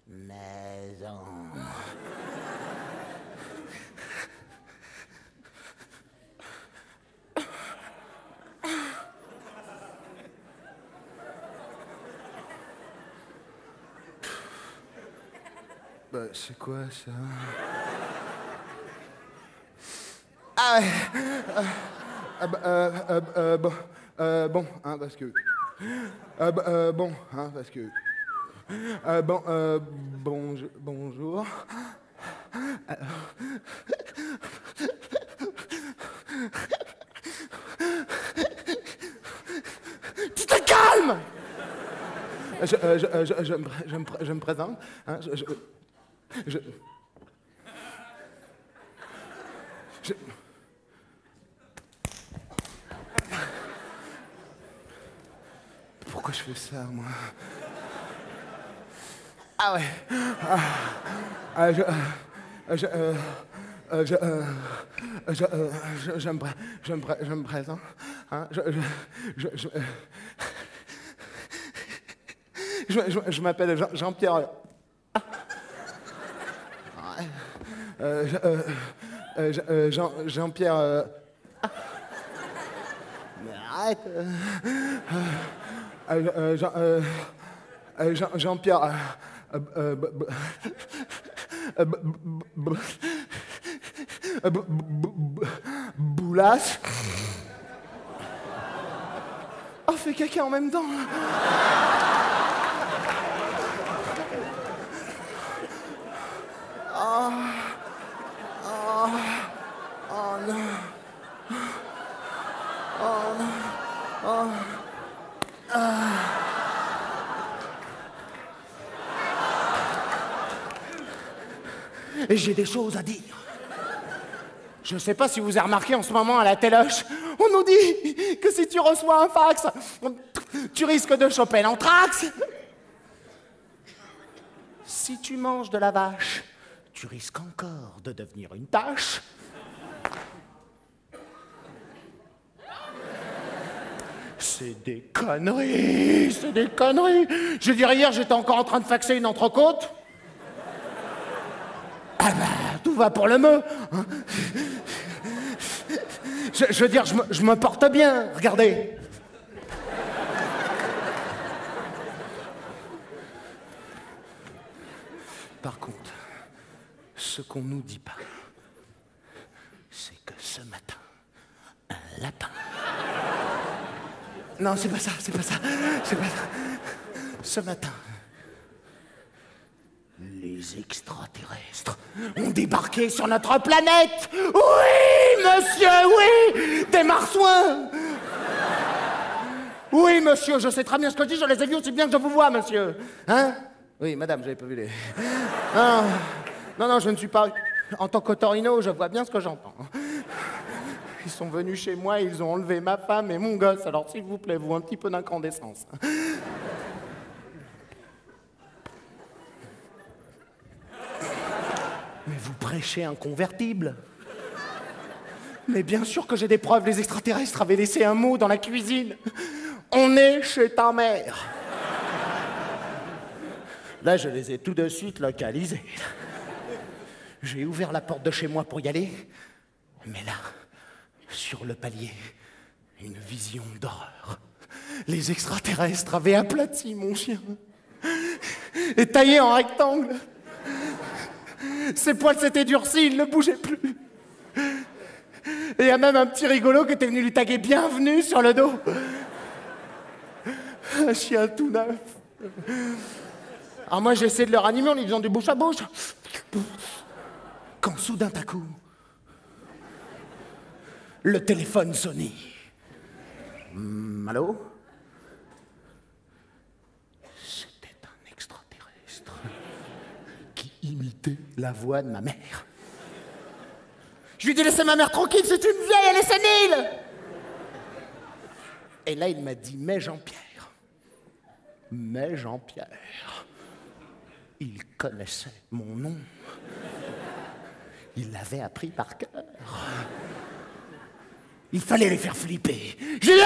Maison. Bah, c'est quoi ça? Ah ouais. Bon, hein, parce que. Bon, hein, parce que. Bonjour. Tu te calmes! Je me présente. Hein, Pourquoi je fais ça, moi? Ah ouais. Je me présente. Hein, je m'appelle Jean-Pierre. Jean-Pierre. Mais arrête. Jean-Pierre. Boulas. Oh, fais caca en même temps. Oh non. Oh non. Oh. Et j'ai des choses à dire. Je sais pas si vous avez remarqué en ce moment à la téloche, on nous dit que si tu reçois un fax, tu risques de choper l'anthrax. Si tu manges de la vache, tu risques encore de devenir une tache. C'est des conneries, c'est des conneries. Je dirais hier, j'étais encore en train de faxer une entrecôte. Ah bah, tout va pour le mieux. Hein. Je veux dire, je me porte bien, regardez. Par contre, ce qu'on nous dit pas, c'est que ce matin, un lapin... Non, c'est pas ça, c'est pas ça, c'est pas ça. Ce matin, les extraterrestres ont débarqué sur notre planète. Oui, monsieur, oui, des marsouins. Oui, monsieur, je sais très bien ce que je dis, je les ai vus aussi bien que je vous vois, monsieur. Hein? Oui, madame, j'avais pas vu les... Non, je ne suis pas... En tant qu'otorino, je vois bien ce que j'entends. Ils sont venus chez moi, ils ont enlevé ma femme et mon gosse, alors s'il vous plaît, vous, un petit peu d'incandescence. Mais vous prêchez un convertible? Mais bien sûr que j'ai des preuves, les extraterrestres avaient laissé un mot dans la cuisine. On est chez ta mère. Là, je les ai tout de suite localisés. J'ai ouvert la porte de chez moi pour y aller, mais là, sur le palier, une vision d'horreur. Les extraterrestres avaient aplati mon chien et taillé en rectangle. Ses poils s'étaient durcis, il ne bougeait plus. Et il y a même un petit rigolo qui était venu lui taguer bienvenue sur le dos. Un chien tout neuf. Alors moi j'ai essayé de le ranimer en lui faisant du bouche à bouche. Quand soudain à coup, le téléphone sonnait. Allô? C'était un extraterrestre qui imitait la voix de ma mère. Je lui ai dit, laissez ma mère tranquille, c'est une vieille, elle est sénile. Et là, il m'a dit, mais Jean-Pierre. Il connaissait mon nom. Il l'avait appris par cœur. Il fallait les faire flipper. J'ai dit,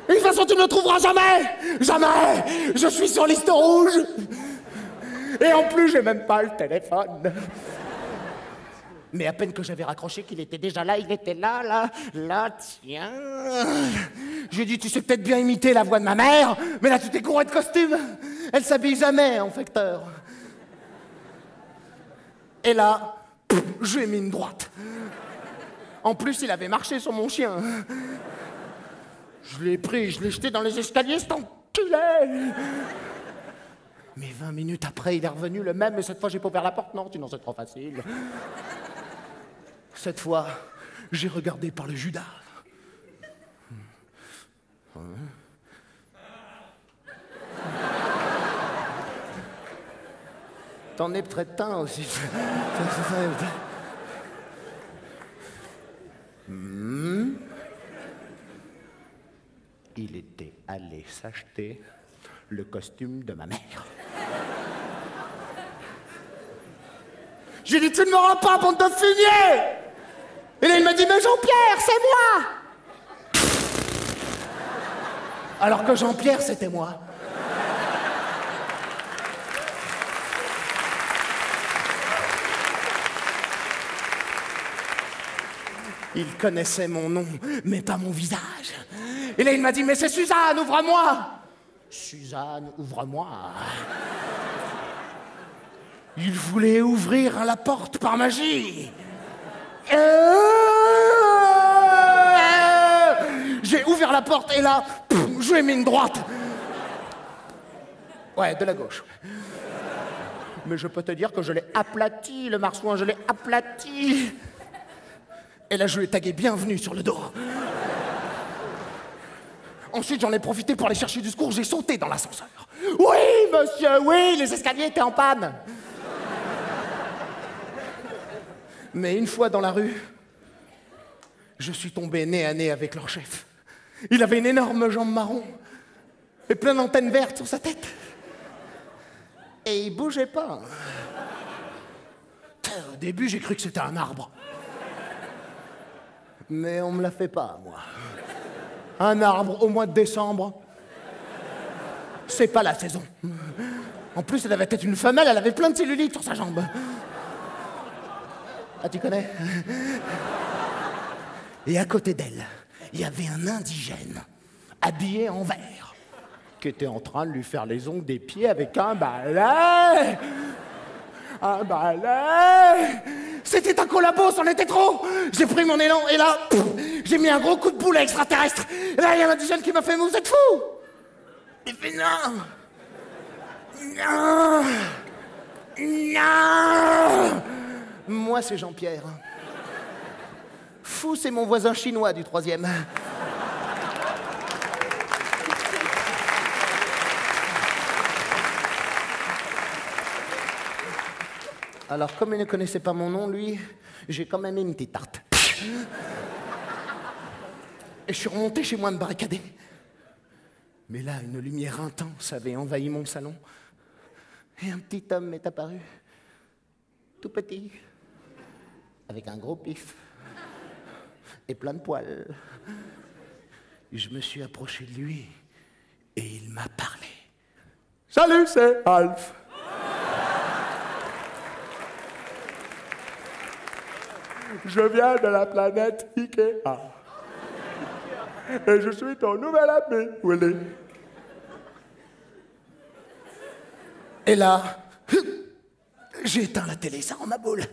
de toute façon, tu ne le trouveras jamais! Jamais! Je suis sur liste rouge! Et en plus, j'ai même pas le téléphone. Mais à peine que j'avais raccroché qu'il était déjà là, il était là, tiens. Je lui ai dit, tu sais peut-être bien imiter la voix de ma mère, mais là, tu t'es couré de costume. Elle s'habille jamais en facteur. Et là, je lui ai mis une droite. En plus, il avait marché sur mon chien. Je l'ai pris, je l'ai jeté dans les escaliers, cet enculé. Mais 20 minutes après, il est revenu le même, mais cette fois, j'ai pas ouvert la porte. Non, sinon c'est trop facile. Cette fois, j'ai regardé par le Judas. T'en es très-teint aussi. Il était allé s'acheter le costume de ma mère. J'ai dit, tu ne me rends pas, bande de fumier! Et là, il m'a dit, mais Jean-Pierre, c'est moi! Alors que Jean-Pierre, c'était moi. Il connaissait mon nom, mais pas mon visage. Et là, il m'a dit, mais c'est Suzanne, ouvre-moi! Suzanne, ouvre-moi. Il voulait ouvrir la porte par magie. J'ai ouvert la porte et là, je lui ai mis une droite. Ouais, de la gauche. Mais je peux te dire que je l'ai aplati, le marsouin, je l'ai aplati. Et là, je lui ai tagué bienvenue sur le dos. Ensuite, j'en ai profité pour aller chercher du secours, j'ai sauté dans l'ascenseur. Oui, monsieur, oui, les escaliers étaient en panne. Mais une fois dans la rue, je suis tombé nez à nez avec leur chef. Il avait une énorme jambe marron et plein d'antennes vertes sur sa tête. Et il bougeait pas. Au début, j'ai cru que c'était un arbre. Mais on me l'a fait pas, moi. Un arbre au mois de décembre, c'est pas la saison. En plus, elle avait peut-être une femelle, elle avait plein de cellulite sur sa jambe. Ah, tu connais? Et à côté d'elle, il y avait un indigène, habillé en vert, qui était en train de lui faire les ongles des pieds avec un balai. Un balai. C'était un collabo, c'en était trop. J'ai pris mon élan et là, j'ai mis un gros coup de boulet extraterrestre. Et là, il y a un indigène qui m'a fait, mais vous êtes fou? Il fait non. Non. Non. Moi, c'est Jean-Pierre. Fou, c'est mon voisin chinois du 3e. Alors, comme il ne connaissait pas mon nom, lui, j'ai quand même mis une petite tarte. Et je suis remonté chez moi me barricader. Mais là, une lumière intense avait envahi mon salon. Et un petit homme m'est apparu. Tout petit. Avec un gros pif. Et plein de poils. Je me suis approché de lui. Et il m'a parlé. Salut, c'est Alf. Je viens de la planète Ikea. Et je suis ton nouvel ami, Willy. Et là, j'ai éteint la télé, ça rend ma boule.